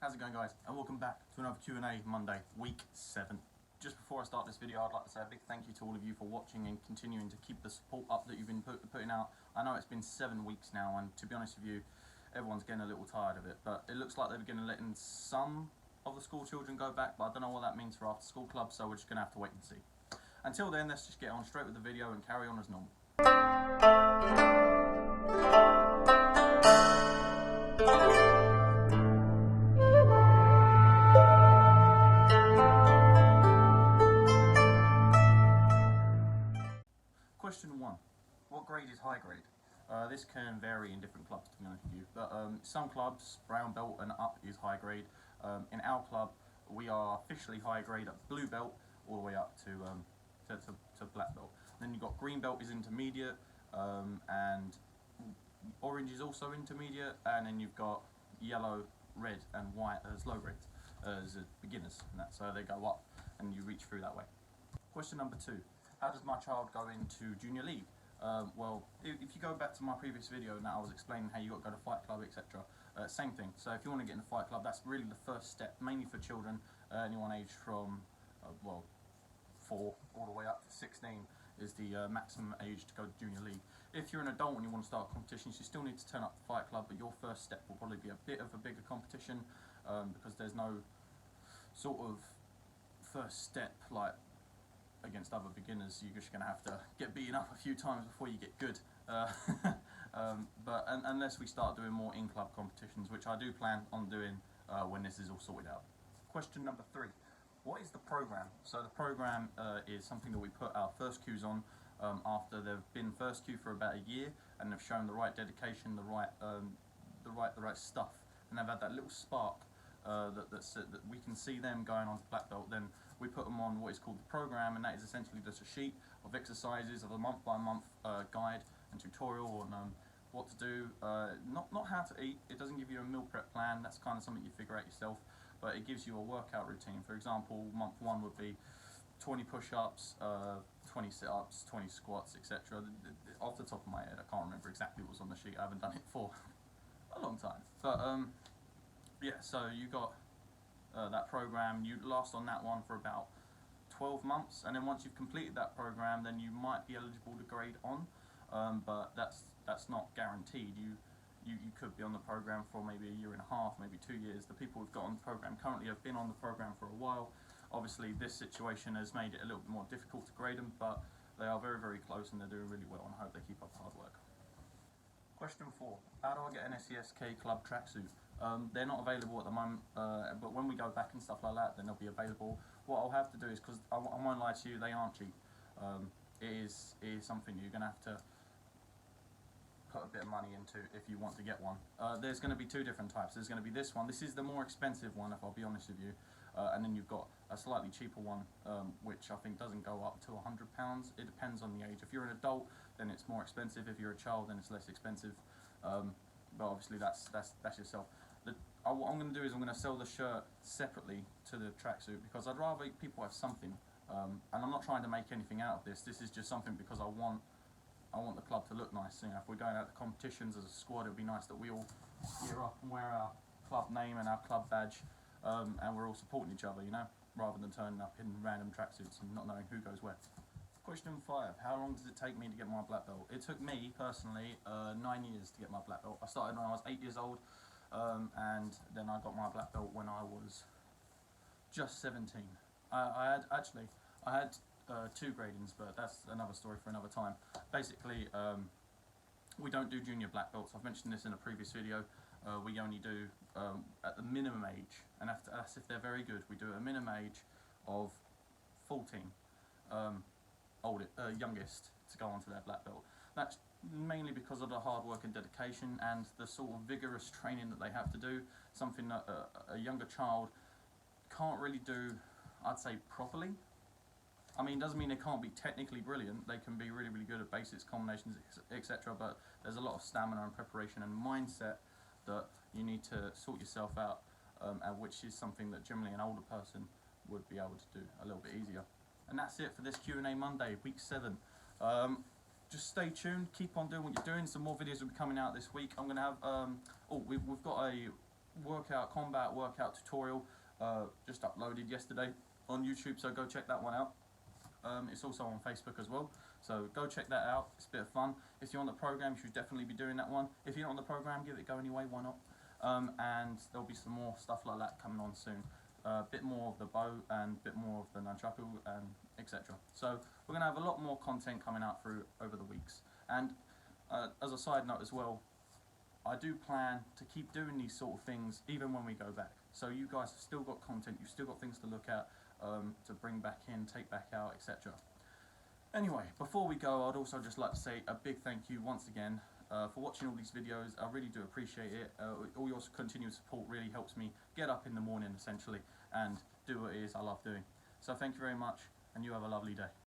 How's it going, guys? And welcome back to another Q&A Monday, week 7. Just before I start this video, I'd like to say a big thank you to all of you for watching and continuing to keep the support up that you've been putting out. I know it's been 7 weeks now, and to be honest with you, everyone's getting a little tired of it, but it looks like they're going to let in some of the school children go back, but I don't know what that means for after school clubs, so we're just going to have to wait and see. Until then, let's just get on straight with the video and carry on as normal. Question 1. What grade is high grade? This can vary in different clubs, to be honest with you, but some clubs, brown belt and up is high grade. In our club, we are officially high grade at blue belt all the way up to black belt. Then you've got green belt is intermediate, and orange is also intermediate, and then you've got yellow, red and white as low grades, as beginners, and that, so they go up and you reach through that way. Question number 2. How does my child go into junior league? Well, if you go back to my previous video, now I was explaining how you got to go to fight club, etc. Same thing. So if you want to get in the fight club, that's really the first step, mainly for children, anyone aged from 4 all the way up to 16 is the maximum age to go to junior league. If you're an adult and you want to start competitions, you still need to turn up to fight club, but your first step will probably be a bit of a bigger competition, because there's no sort of first step like against other beginners. You're just going to have to get beaten up a few times before you get good. But unless we start doing more in-club competitions, which I do plan on doing when this is all sorted out. Question number 3. What is the program? So the program is something that we put our first cues on after they've been first cue for about a year and they've shown the right dedication, the right stuff, and they've had that little spark that we can see them going on to black belt. Then we put them on what is called the program, and that is essentially just a sheet of exercises, of a month-by-month guide and tutorial on what to do. Not how to eat. It doesn't give you a meal prep plan. That's kind of something you figure out yourself. But it gives you a workout routine. For example, month 1 would be 20 push-ups, 20 sit-ups, 20 squats, etc. Off the top of my head, I can't remember exactly what was on the sheet. I haven't done it for a long time. But yeah, so you got that program. You last on that one for about 12 months, and then once you've completed that program, then you might be eligible to grade on. But that's not guaranteed. You could be on the program for maybe a year and a half, maybe 2 years. The people who've got on the program currently have been on the program for a while. Obviously, this situation has made it a little bit more difficult to grade them, but they are very, very close and they're doing really well, and I hope they keep up the hard work. Question 4. How do I get an SESK club tracksuit? They're not available at the moment, but when we go back and stuff like that, then they'll be available. What I'll have to do is, because I won't lie to you, they aren't cheap. It is something you're going to have to put a bit of money into if you want to get one. There's going to be 2 different types. There's going to be this one. This is the more expensive one, if I'll be honest with you. And then you've got a slightly cheaper one, which I think doesn't go up to £100. It depends on the age. If you're an adult, then it's more expensive. If you're a child, then it's less expensive. But obviously that's yourself. What I'm going to do is I'm going to sell the shirt separately to the tracksuit, because I'd rather people have something. And I'm not trying to make anything out of this. This is just something because I want the club to look nice. You know, if we're going out to competitions as a squad, it would be nice that we all gear up and wear our club name and our club badge, and we're all supporting each other, you know, rather than turning up in random tracksuits and not knowing who goes where. Question 5. How long does it take me to get my black belt? It took me, personally, 9 years to get my black belt. I started when I was 8 years old, and then I got my black belt when I was just 17. I had 2 gradings, but that's another story for another time. Basically, we don't do junior black belts. I've mentioned this in a previous video. We only do at the minimum age, and that's if they're very good. We do a minimum age of 14, youngest, to go on to their black belt. That's mainly because of the hard work and dedication and the sort of vigorous training that they have to do, something that a younger child can't really do, I'd say, properly. I mean, it doesn't mean they can't be technically brilliant. They can be really, really good at basics, combinations, etc. But there's a lot of stamina and preparation and mindset that you need to sort yourself out, which is something that generally an older person would be able to do a little bit easier. And that's it for this Q&A Monday, week 7. Just stay tuned, keep on doing what you're doing. Some more videos will be coming out this week. I'm going to have, we've got a combat workout tutorial just uploaded yesterday on YouTube, so go check that one out. It's also on Facebook as well, so go check that out. It's a bit of fun. If you're on the program, you should definitely be doing that one. If you're not on the program, give it a go anyway, why not? And there'll be some more stuff like that coming on soon. A bit more of the bow and a bit more of the nunchaku and etc. So we're going to have a lot more content coming out through over the weeks. And as a side note as well, I do plan to keep doing these sort of things even when we go back. So you guys have still got content, you've still got things to look at, to bring back in, take back out, etc. Anyway, before we go, I'd also just like to say a big thank you once again for watching all these videos. I really do appreciate it. All your continued support really helps me get up in the morning essentially and do what it is I love doing. So thank you very much, and you have a lovely day.